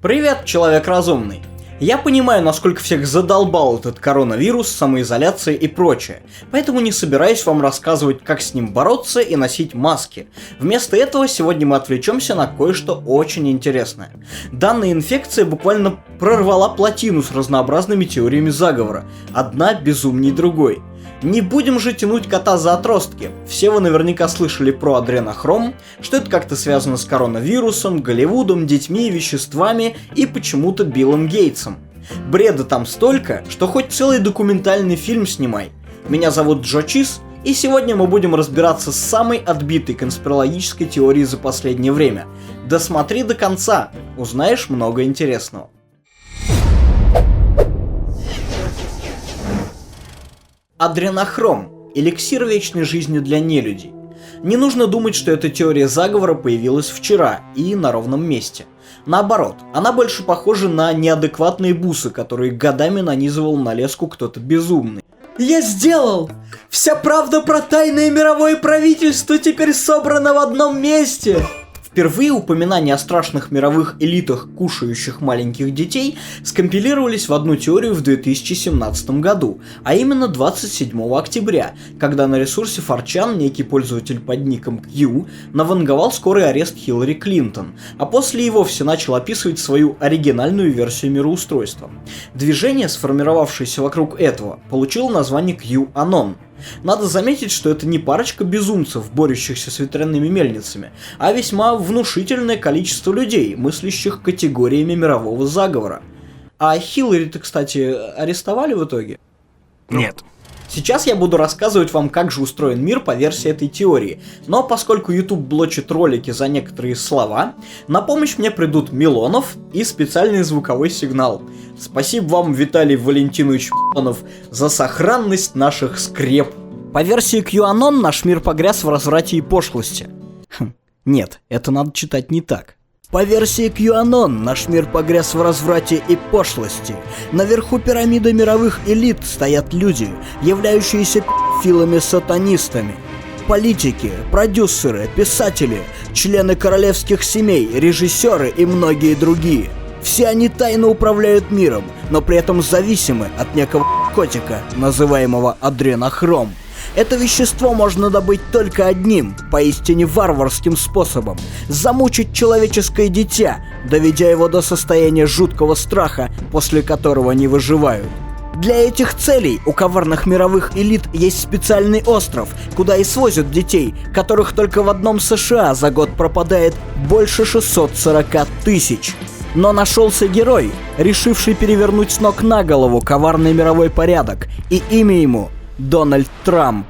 Привет, человек разумный! Я понимаю, насколько всех задолбал этот коронавирус, самоизоляция и прочее, поэтому не собираюсь вам рассказывать, как с ним бороться и носить маски. Вместо этого сегодня мы отвлечемся на кое-что очень интересное. Данная инфекция буквально прорвала плотину с разнообразными теориями заговора, одна безумней другой. Не будем же тянуть кота за отростки. Все вы наверняка слышали про адренохром, что это как-то связано с коронавирусом, Голливудом, детьми, веществами и почему-то Биллом Гейтсом. Бреда там столько, что хоть целый документальный фильм снимай. Меня зовут Джо Чиз, и сегодня мы будем разбираться с самой отбитой конспирологической теорией за последнее время. Досмотри до конца, узнаешь много интересного. Адренохром – эликсир вечной жизни для нелюдей. Не нужно думать, что эта теория заговора появилась вчера и на ровном месте. Наоборот, она больше похожа на неадекватные бусы, которые годами нанизывал на леску кто-то безумный. Я сделал! Вся правда про тайное мировое правительство теперь собрана в одном месте! Впервые упоминания о страшных мировых элитах, кушающих маленьких детей, скомпилировались в одну теорию в 2017 году, а именно 27 октября, когда на ресурсе 4chan некий пользователь под ником Q наванговал скорый арест Хиллари Клинтон, а после и вовсе начал описывать свою оригинальную версию мироустройства. Движение, сформировавшееся вокруг этого, получило название QAnon. Надо заметить, что это не парочка безумцев, борющихся с ветряными мельницами, а весьма внушительное количество людей, мыслящих категориями мирового заговора. А Хиллари-то, кстати, арестовали в итоге? Нет. Сейчас я буду рассказывать вам, как же устроен мир по версии этой теории, но поскольку YouTube блочит ролики за некоторые слова, на помощь мне придут Милонов и специальный звуковой сигнал. Спасибо вам, Виталий Валентинович Милонов, за сохранность наших скреп. По версии QAnon наш мир погряз в разврате и пошлости. Нет, это надо читать не так. По версии QAnon наш мир погряз в разврате и пошлости. Наверху пирамиды мировых элит стоят люди, являющиеся педофилами-сатанистами. Политики, продюсеры, писатели, члены королевских семей, режиссеры и многие другие. Все они тайно управляют миром, но при этом зависимы от некого котика, называемого адренохром. Это вещество можно добыть только одним, поистине варварским способом – замучить человеческое дитя, доведя его до состояния жуткого страха, после которого не выживают. Для этих целей у коварных мировых элит есть специальный остров, куда и свозят детей, которых только в одном США за год пропадает больше 640 тысяч. Но нашелся герой, решивший перевернуть с ног на голову коварный мировой порядок, и имя ему – Дональд Трамп.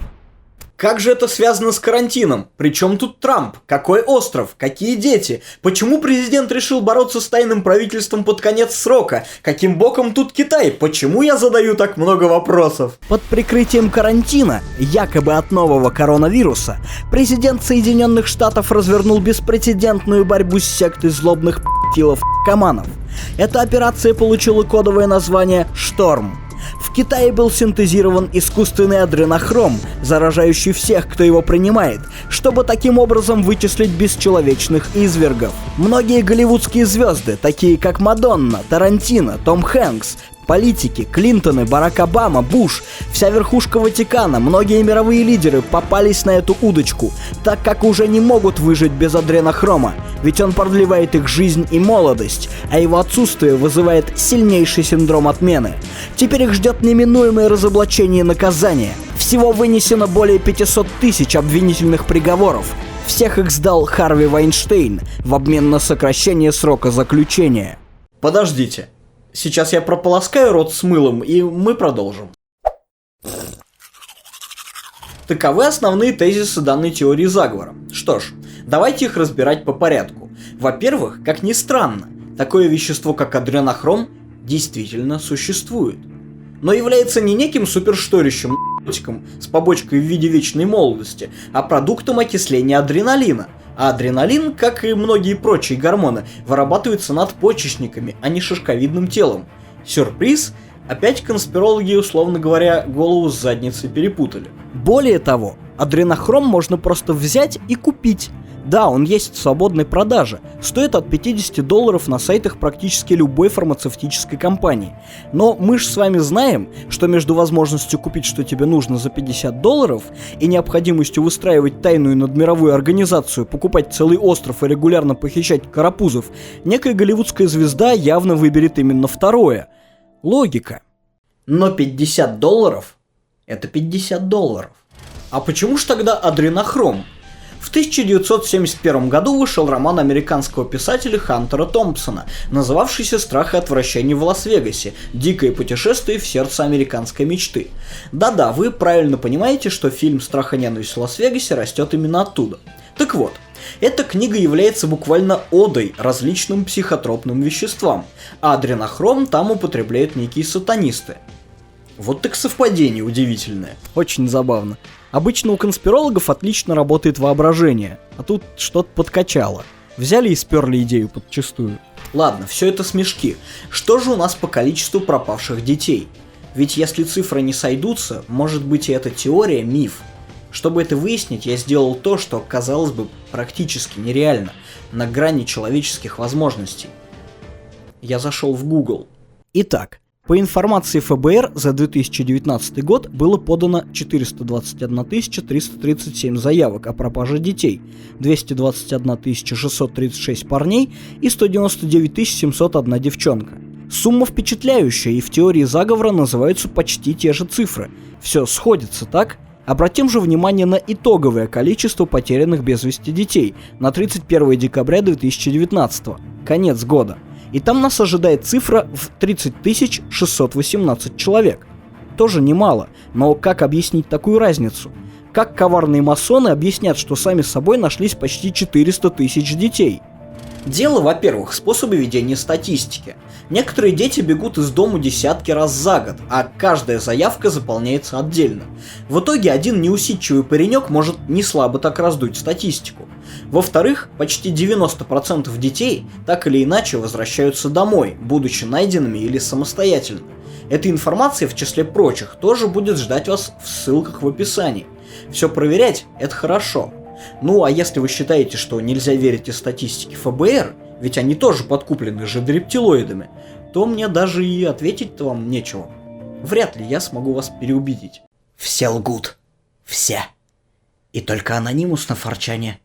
Как же это связано с карантином? Причем тут Трамп? Какой остров? Какие дети? Почему президент решил бороться с тайным правительством под конец срока? Каким боком тут Китай? Почему я задаю так много вопросов? Под прикрытием карантина, якобы от нового коронавируса, президент Соединенных Штатов развернул беспрецедентную борьбу с сектой злобных педофилов-наркоманов. Эта операция получила кодовое название «Шторм». В Китае был синтезирован искусственный адренохром, заражающий всех, кто его принимает, чтобы таким образом вычислить бесчеловечных извергов. Многие голливудские звезды, такие как Мадонна, Тарантино, Том Хэнкс, политики, Клинтоны, Барак Обама, Буш, вся верхушка Ватикана, многие мировые лидеры попались на эту удочку, так как уже не могут выжить без адренохрома, ведь он продлевает их жизнь и молодость, а его отсутствие вызывает сильнейший синдром отмены. Теперь их ждет неминуемое разоблачение и наказание. Всего вынесено более 500 тысяч обвинительных приговоров. Всех их сдал Харви Вайнштейн в обмен на сокращение срока заключения. Подождите. Сейчас я прополоскаю рот с мылом, и мы продолжим. Таковы основные тезисы данной теории заговора. Что ж, давайте их разбирать по порядку. Во-первых, как ни странно, такое вещество, как адренохром, действительно существует. Но является не неким супершторищем с побочкой в виде вечной молодости, а продуктом окисления адреналина. А адреналин, как и многие прочие гормоны, вырабатывается надпочечниками, а не шишковидным телом. Сюрприз, опять конспирологи, условно говоря, голову с задницей перепутали. Более того, адренохром можно просто взять и купить. Да, он есть в свободной продаже, стоит от $50 на сайтах практически любой фармацевтической компании. Но мы же с вами знаем, что между возможностью купить, что тебе нужно за $50, и необходимостью выстраивать тайную надмировую организацию, покупать целый остров и регулярно похищать карапузов, некая голливудская звезда явно выберет именно второе. Логика. Но $50 – это $50. А почему ж тогда адренохром? В 1971 году вышел роман американского писателя Хантера Томпсона, называвшийся «Страх и отвращение в Лас-Вегасе. Дикое путешествие в сердце американской мечты». Да-да, вы правильно понимаете, что фильм «Страх и ненависть в Лас-Вегасе» растет именно оттуда. Так вот, эта книга является буквально одой различным психотропным веществам, а адренохром там употребляют некие сатанисты. Вот так совпадение удивительное. Очень забавно. Обычно у конспирологов отлично работает воображение, а тут что-то подкачало. Взяли и сперли идею подчистую. Ладно, все это смешки. Что же у нас по количеству пропавших детей? Ведь если цифры не сойдутся, может быть и эта теория миф. Чтобы это выяснить, я сделал то, что, казалось бы, практически нереально, на грани человеческих возможностей. Я зашел в Google. Итак, по информации ФБР, за 2019 год было подано 421 337 заявок о пропаже детей, 221 636 парней и 199 701 девчонка. Сумма впечатляющая, и в теории заговора называются почти те же цифры. Все сходится, так? Обратим же внимание на итоговое количество потерянных без вести детей на 31 декабря 2019, конец года. И там нас ожидает цифра в 30 618 человек. Тоже немало, но как объяснить такую разницу? Как коварные масоны объяснят, что сами собой нашлись почти 400 тысяч детей? Дело, во-первых, в способе ведения статистики. Некоторые дети бегут из дома десятки раз за год, а каждая заявка заполняется отдельно. В итоге один неусидчивый паренек может не слабо так раздуть статистику. Во-вторых, почти 90% детей так или иначе возвращаются домой, будучи найденными или самостоятельно. Эта информация, в числе прочих, тоже будет ждать вас в ссылках в описании. Все проверять – это хорошо. Ну а если вы считаете, что нельзя верить и статистике ФБР, ведь они тоже подкуплены жидорептилоидами, то мне даже и ответить-то вам нечего. Вряд ли я смогу вас переубедить. Все лгут. Все. И только анонимус на форчане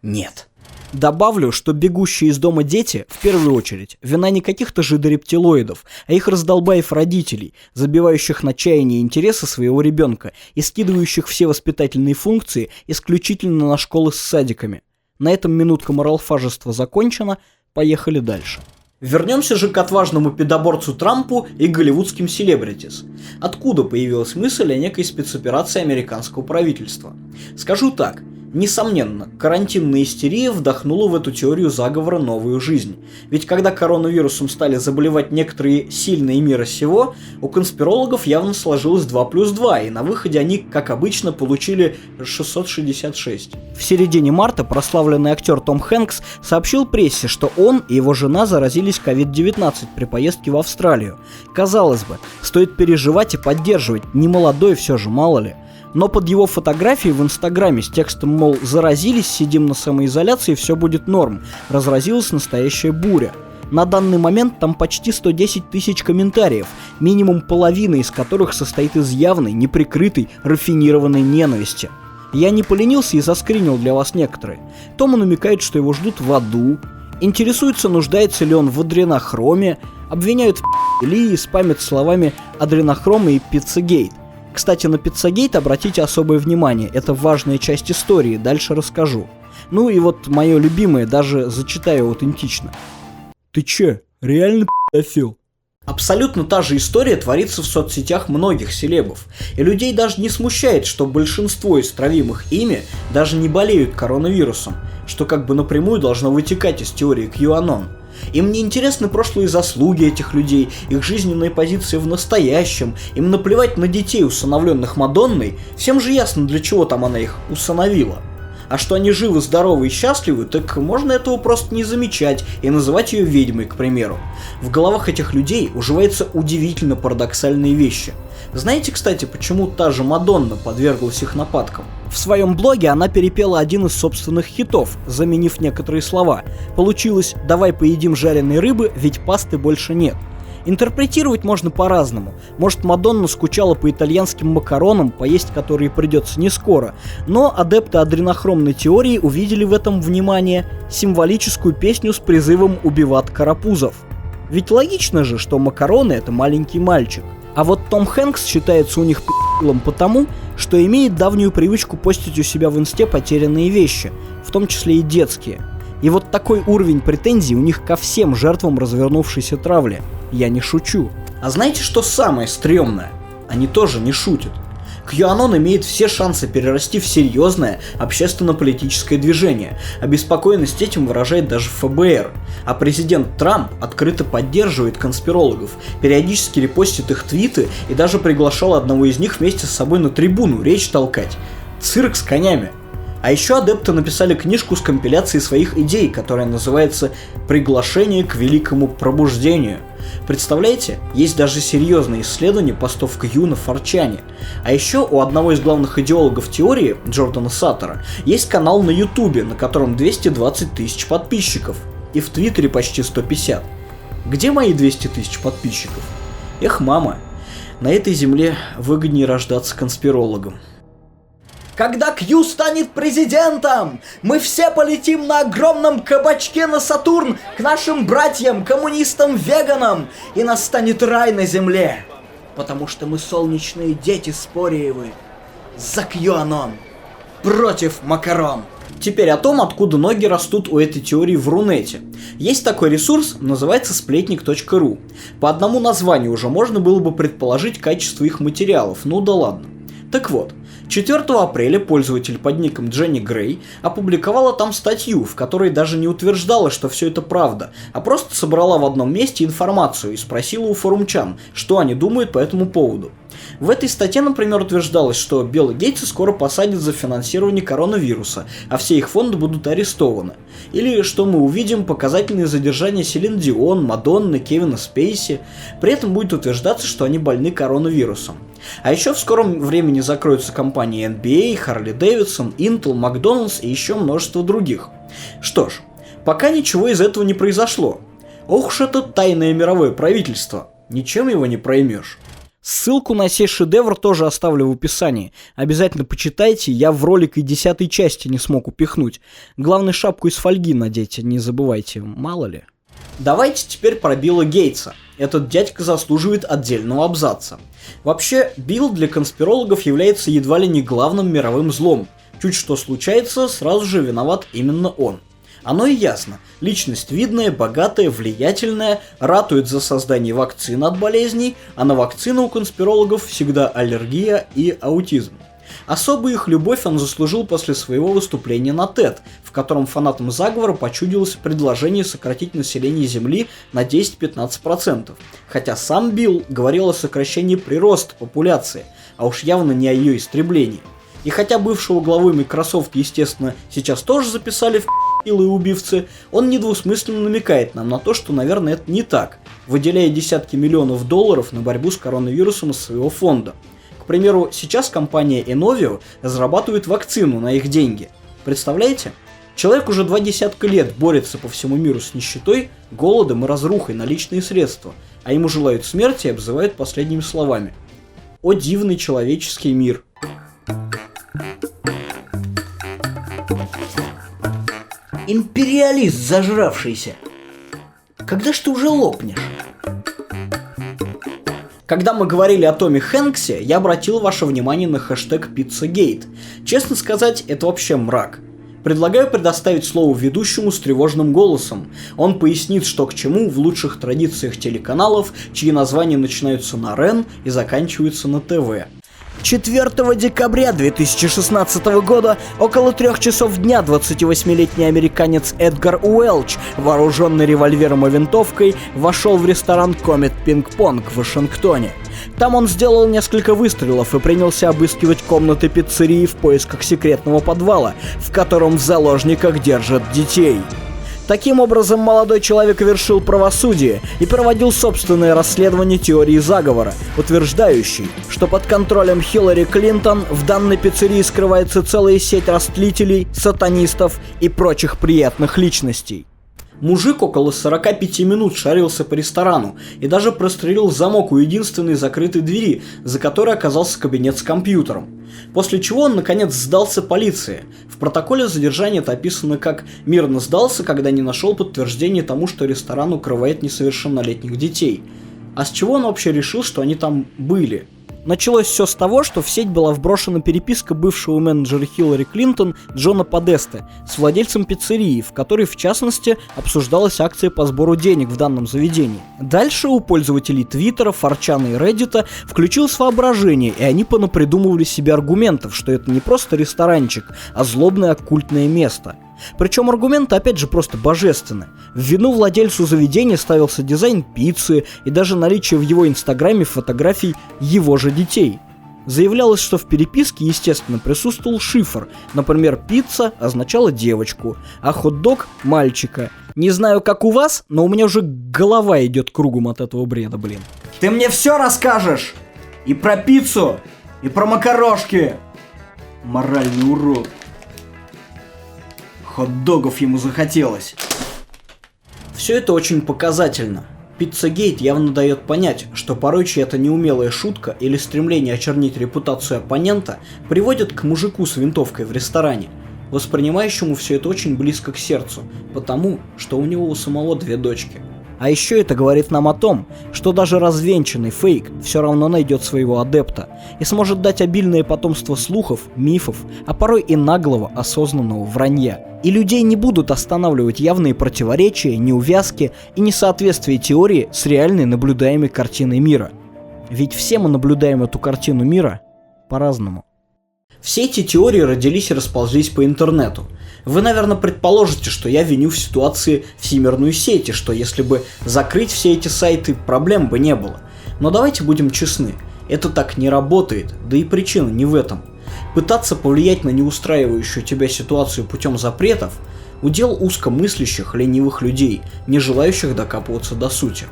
нет. Добавлю, что бегущие из дома дети, в первую очередь, вина не каких-то жидорептилоидов, а их раздолбаев родителей, забивающих на чаяние интересы своего ребенка и скидывающих все воспитательные функции исключительно на школы с садиками. На этом минутка моралфажества закончена, поехали дальше. Вернемся же к отважному педоборцу Трампу и голливудским селебритис. Откуда появилась мысль о некой спецоперации американского правительства? Скажу так. Несомненно, карантинная истерия вдохнула в эту теорию заговора новую жизнь. Ведь когда коронавирусом стали заболевать некоторые сильные мира сего, у конспирологов явно сложилось 2+2, и на выходе они, как обычно, получили 666. В середине марта прославленный актер Том Хэнкс сообщил прессе, что он и его жена заразились COVID-19 при поездке в Австралию. Казалось бы, стоит переживать и поддерживать, немолодой все же, мало ли. Но под его фотографией в Инстаграме с текстом, мол, заразились, сидим на самоизоляции, все будет норм, разразилась настоящая буря. На данный момент там почти 110 тысяч комментариев, минимум половина из которых состоит из явной, неприкрытой, рафинированной ненависти. Я не поленился и заскринил для вас некоторые. Тома намекает, что его ждут в аду, интересуется, нуждается ли он в адренохроме, обвиняют в пи***ли и спамят словами адренохром и пиццагейт. Кстати, на Пиццагейт обратите особое внимание, это важная часть истории, дальше расскажу. Ну и вот мое любимое, даже зачитаю аутентично. Ты че, реально пи***фил? Абсолютно та же история творится в соцсетях многих селебов, и людей даже не смущает, что большинство из травимых ими даже не болеют коронавирусом, что как бы напрямую должно вытекать из теории QAnon. Им не интересны прошлые заслуги этих людей, их жизненные позиции в настоящем, им наплевать на детей, усыновленных Мадонной, всем же ясно, для чего там она их усыновила. А что они живы, здоровы и счастливы, так можно этого просто не замечать и называть ее ведьмой, к примеру. В головах этих людей уживаются удивительно парадоксальные вещи. Знаете, кстати, почему та же Мадонна подверглась их нападкам? В своем блоге она перепела один из собственных хитов, заменив некоторые слова. Получилось «давай поедим жареной рыбы, ведь пасты больше нет». Интерпретировать можно по-разному. Может, Мадонна скучала по итальянским макаронам, поесть которые придется не скоро. Но адепты адренохромной теории увидели в этом, внимание, символическую песню с призывом убивать карапузов. Ведь логично же, что макароны — это маленький мальчик. А вот Том Хэнкс считается у них пи***лом потому, что имеет давнюю привычку постить у себя в инсте потерянные вещи, в том числе и детские. И вот такой уровень претензий у них ко всем жертвам развернувшейся травли. Я не шучу. А знаете, что самое стрёмное? Они тоже не шутят. QAnon имеет все шансы перерасти в серьезное общественно-политическое движение. Обеспокоенность этим выражает даже ФБР. А президент Трамп открыто поддерживает конспирологов, периодически репостит их твиты и даже приглашал одного из них вместе с собой на трибуну речь толкать. Цирк с конями. А еще адепты написали книжку с компиляцией своих идей, которая называется «Приглашение к великому пробуждению». Представляете, есть даже серьезные исследования постов Q на 4чане. А еще у одного из главных идеологов теории, Джордана Саттера, есть канал на Ютубе, на котором 220 тысяч подписчиков. И в Твиттере почти 150. Где мои 200 тысяч подписчиков? Эх, мама, на этой земле выгоднее рождаться конспирологом. Когда Q станет президентом, мы все полетим на огромном кабачке на Сатурн к нашим братьям, коммунистам-веганам, и настанет рай на земле. Потому что мы солнечные дети Спориевы. За QAnon. Против макарон. Теперь о том, откуда ноги растут у этой теории в Рунете. Есть такой ресурс, называется сплетник.ру. По одному названию уже можно было бы предположить качество их материалов, ну да ладно. Так вот, 4 апреля пользователь под ником Дженни Грей опубликовала там статью, в которой даже не утверждала, что все это правда, а просто собрала в одном месте информацию и спросила у форумчан, что они думают по этому поводу. В этой статье, например, утверждалось, что Билла Гейтса скоро посадят за финансирование коронавируса, а все их фонды будут арестованы. Или что мы увидим показательные задержания Селин Дион, Мадонны, Кевина Спейси. При этом будет утверждаться, что они больны коронавирусом. А еще в скором времени закроются компании NBA, Harley Davidson, Intel, McDonald's и еще множество других. Что ж, пока ничего из этого не произошло. Ох уж это тайное мировое правительство, ничем его не проймешь. Ссылку на сей шедевр тоже оставлю в описании. Обязательно почитайте, я в ролик и 10 части не смог упихнуть. Главное, шапку из фольги надеть, не забывайте, мало ли. Давайте теперь про Билла Гейтса. Этот дядька заслуживает отдельного абзаца. Вообще, Билл для конспирологов является едва ли не главным мировым злом. Чуть что случается, сразу же виноват именно он. Оно и ясно. Личность видная, богатая, влиятельная, ратует за создание вакцин от болезней, а на вакцины у конспирологов всегда аллергия и аутизм. Особую их любовь он заслужил после своего выступления на TED, в котором фанатам заговора почудилось предложение сократить население Земли на 10-15%, хотя сам Билл говорил о сокращении прироста популяции, а уж явно не о ее истреблении. И хотя бывшего главой Microsoft, естественно, сейчас тоже записали в пилы и убивцы, он недвусмысленно намекает нам на то, что, наверное, это не так, выделяя десятки миллионов долларов на борьбу с коронавирусом из своего фонда. К примеру, сейчас компания Inovio разрабатывает вакцину на их деньги. Представляете? Человек уже 20 лет борется по всему миру с нищетой, голодом и разрухой на личные средства, а ему желают смерти и обзывают последними словами. О дивный человеческий мир! Империалист зажравшийся! Когда ж ты уже лопнешь? Когда мы говорили о Томе Хэнксе, я обратил ваше внимание на хэштег Pizzagate. Честно сказать, это вообще мрак. Предлагаю предоставить слово ведущему с тревожным голосом. Он пояснит, что к чему в лучших традициях телеканалов, чьи названия начинаются на РЕН и заканчиваются на ТВ. 4 декабря 2016 года, около 3 часов дня, 28-летний американец Эдгар Уэлч, вооруженный револьвером и винтовкой, вошел в ресторан Comet Ping Pong в Вашингтоне. Там он сделал несколько выстрелов и принялся обыскивать комнаты пиццерии в поисках секретного подвала, в котором в заложниках держат детей. Таким образом, молодой человек вершил правосудие и проводил собственное расследование теории заговора, утверждающей, что под контролем Хиллари Клинтон в данной пиццерии скрывается целая сеть растлителей, сатанистов и прочих приятных личностей. Мужик около 45 минут шарился по ресторану и даже прострелил замок у единственной закрытой двери, за которой оказался кабинет с компьютером. После чего он наконец сдался полиции. В протоколе задержания это описано как «мирно сдался, когда не нашел подтверждения тому, что ресторан укрывает несовершеннолетних детей». А с чего он вообще решил, что они там были? Началось все с того, что в сеть была вброшена переписка бывшего менеджера Хиллари Клинтон Джона Подесте с владельцем пиццерии, в которой в частности обсуждалась акция по сбору денег в данном заведении. Дальше у пользователей Твиттера, Форчана и Реддита включилось воображение, и они понапридумывали себе аргументов, что это не просто ресторанчик, а злобное оккультное место. Причем аргументы опять же просто божественны. В вину владельцу заведения ставился дизайн пиццы и даже наличие в его инстаграме фотографий его же детей. Заявлялось, что в переписке, естественно, присутствовал шифр. Например, пицца означала девочку, а хот-дог – мальчика. Не знаю, как у вас, но у меня уже голова идет кругом от этого бреда, блин. Ты мне все расскажешь! И про пиццу, и про макарошки! Моральный урод. Хот-догов ему захотелось. Все это очень показательно. Пиццагейт явно дает понять, что порой чья-то неумелая шутка или стремление очернить репутацию оппонента приводит к мужику с винтовкой в ресторане, воспринимающему все это очень близко к сердцу, потому что у него у самого 2 дочки. А еще это говорит нам о том, что даже развенчанный фейк все равно найдет своего адепта и сможет дать обильное потомство слухов, мифов, а порой и наглого осознанного вранья. И людей не будут останавливать явные противоречия, неувязки и несоответствие теории с реальной наблюдаемой картиной мира. Ведь все мы наблюдаем эту картину мира по-разному. Все эти теории родились и расползлись по интернету. Вы, наверное, предположите, что я виню в ситуации всемирную сеть, и что если бы закрыть все эти сайты, проблем бы не было. Но давайте будем честны, это так не работает, да и причина не в этом. Пытаться повлиять на неустраивающую тебя ситуацию путем запретов – удел узкомыслящих, ленивых людей, не желающих докапываться до сути.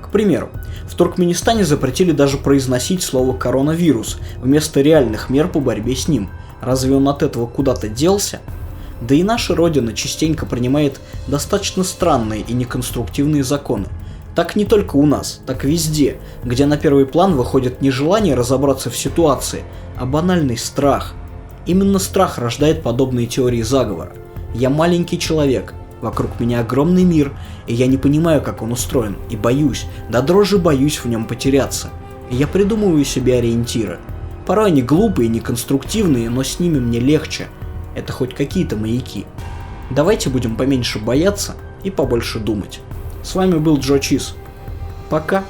К примеру, в Туркменистане запретили даже произносить слово «коронавирус» вместо реальных мер по борьбе с ним. Разве он от этого куда-то делся? Да и наша родина частенько принимает достаточно странные и неконструктивные законы. Так не только у нас, так везде, где на первый план выходит не желание разобраться в ситуации, а банальный страх. Именно страх рождает подобные теории заговора. Я маленький человек, вокруг меня огромный мир, и я не понимаю, как он устроен, и боюсь, до дрожи боюсь в нем потеряться. И я придумываю себе ориентиры. Порой они глупые и неконструктивные, но с ними мне легче. Это хоть какие-то маяки. Давайте будем поменьше бояться и побольше думать. С вами был Джо Чиз. Пока.